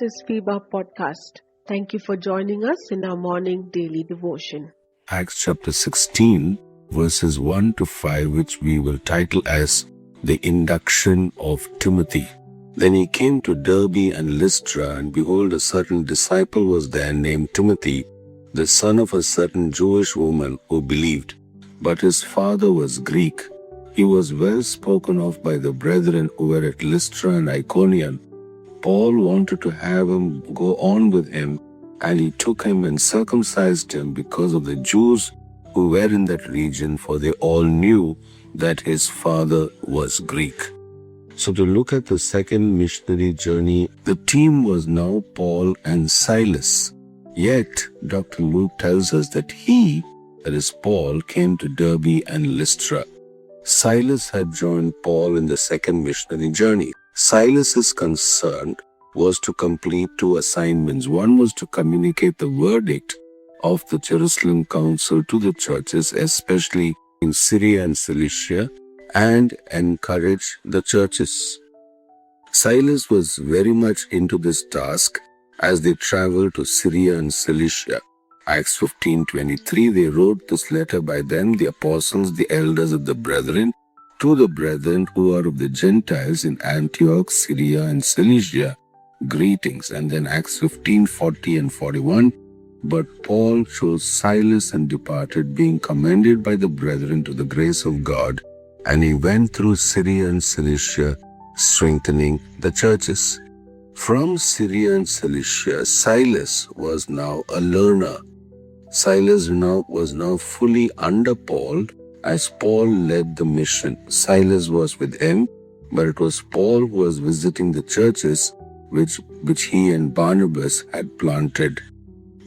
This is FIBA Podcast. Thank you for joining us in our morning daily devotion. Acts chapter 16, verses 1 to 5, which we will title as the induction of Timothy. Then he came to Derbe and Lystra, and behold, a certain disciple was there named Timothy, the son of a certain Jewish woman who believed. But his father was Greek. He was well spoken of by the brethren who were at Lystra and Iconium. Paul wanted to have him go on with him, and he took him and circumcised him because of the Jews who were in that region, for they all knew that his father was Greek. So to look at the second missionary journey, the team was now Paul and Silas. Yet, Dr. Luke tells us that he, that is Paul, came to Derbe and Lystra. Silas had joined Paul in the second missionary journey. Silas's concern was to complete two assignments. One was to communicate the verdict of the Jerusalem Council to the churches, especially in Syria and Cilicia, and encourage the churches. Silas was very much into this task as they traveled to Syria and Cilicia. Acts 15:23, they wrote this letter by them, the apostles, the elders of the brethren, to the brethren who are of the Gentiles in Antioch, Syria, and Cilicia, greetings. And then Acts 15:40 and 41, but Paul chose Silas and departed, being commended by the brethren to the grace of God, and he went through Syria and Cilicia, strengthening the churches. From Syria and Cilicia, Silas was now a learner. Silas was now fully under Paul, as Paul led the mission. Silas was with him, but it was Paul who was visiting the churches which he and Barnabas had planted.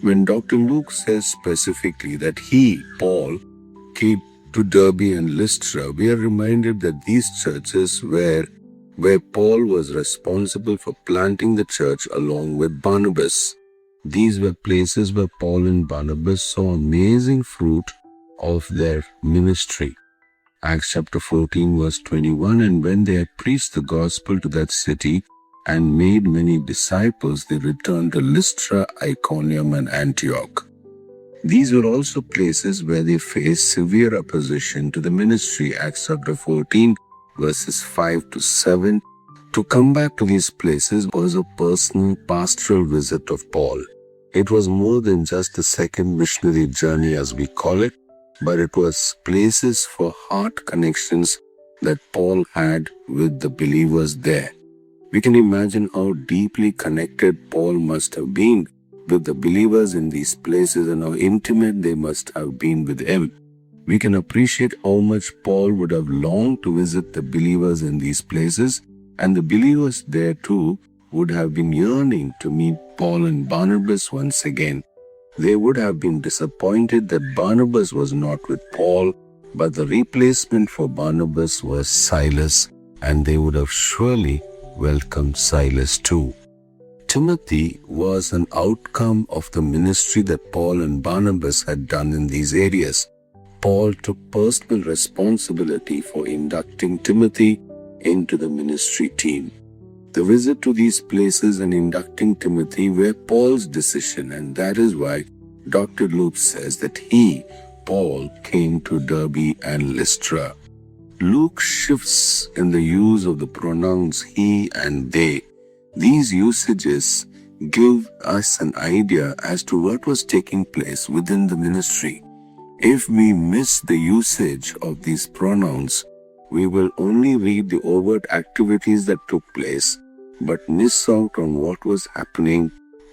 When Dr. Luke says specifically that he, Paul, came to Derbe and Lystra, we are reminded that these churches were where Paul was responsible for planting the church along with Barnabas. These were places where Paul and Barnabas saw amazing fruit of their ministry. Acts chapter 14 verse 21, and when they had preached the gospel to that city and made many disciples, they returned to Lystra, Iconium, and Antioch. These were also places where they faced severe opposition to the ministry. Acts chapter 14 verses 5 to 7. To come back to these places was a personal pastoral visit of Paul. It was more than just the second missionary journey as we call it, but it was places for heart connections that Paul had with the believers there. We can imagine how deeply connected Paul must have been with the believers in these places and how intimate they must have been with him. We can appreciate how much Paul would have longed to visit the believers in these places, and the believers there too would have been yearning to meet Paul and Barnabas once again. They would have been disappointed that Barnabas was not with Paul, but the replacement for Barnabas was Silas, and they would have surely welcomed Silas too. Timothy was an outcome of the ministry that Paul and Barnabas had done in these areas. Paul took personal responsibility for inducting Timothy into the ministry team. The visit to these places and inducting Timothy were Paul's decision, and that is why Dr. Luke says that he, Paul, came to Derbe and Lystra. Luke shifts in the use of the pronouns he and they. These usages give us an idea as to what was taking place within the ministry. If we miss the usage of these pronouns, we will only read the overt activities that took place, but miss out on what was happening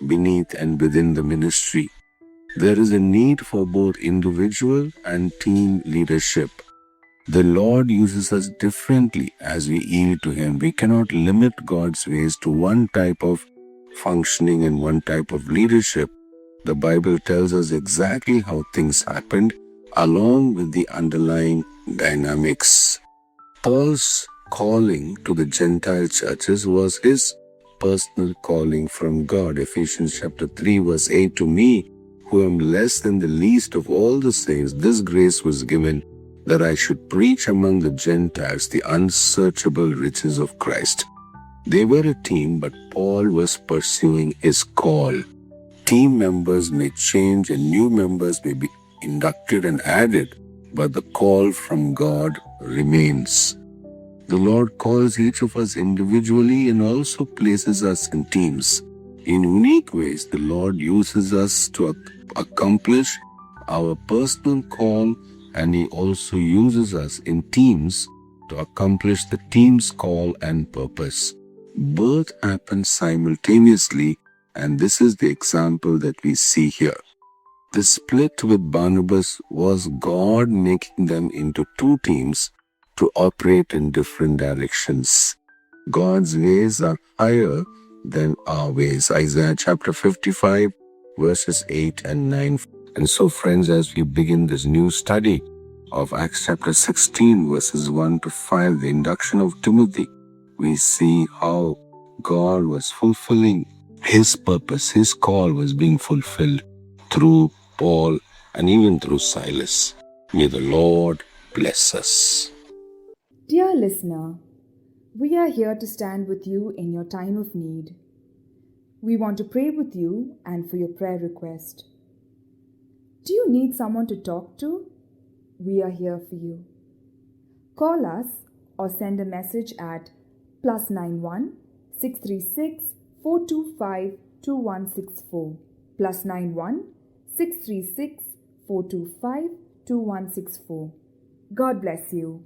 beneath and within the ministry. There is a need for both individual and team leadership. The Lord uses us differently as we yield to Him. We cannot limit God's ways to one type of functioning and one type of leadership. The Bible tells us exactly how things happened, along with the underlying dynamics. Paul's calling to the Gentile churches was his personal calling from God. Ephesians chapter 3 verse 8, to me, who am less than the least of all the saints, this grace was given, that I should preach among the Gentiles the unsearchable riches of Christ. They were a team, but Paul was pursuing his call. Team members may change and new members may be inducted and added, but the call from God remains. The Lord calls each of us individually and also places us in teams. In unique ways, the Lord uses us to accomplish our personal call, and He also uses us in teams to accomplish the team's call and purpose. Both happen simultaneously, and this is the example that we see here. The split with Barnabas was God making them into two teams to operate in different directions. God's ways are higher than our ways. Isaiah chapter 55, verses 8 and 9. And so, friends, as we begin this new study of Acts chapter 16, verses 1 to 5, the induction of Timothy, we see how God was fulfilling His purpose. His call was being fulfilled through Paul and even through Silas. May the Lord bless us. Dear listener, we are here to stand with you in your time of need. We want to pray with you and for your prayer request. Do you need someone to talk to? We are here for you. Call us or send a message at +91 636 425 2164, +91 636 425 2164. God bless you.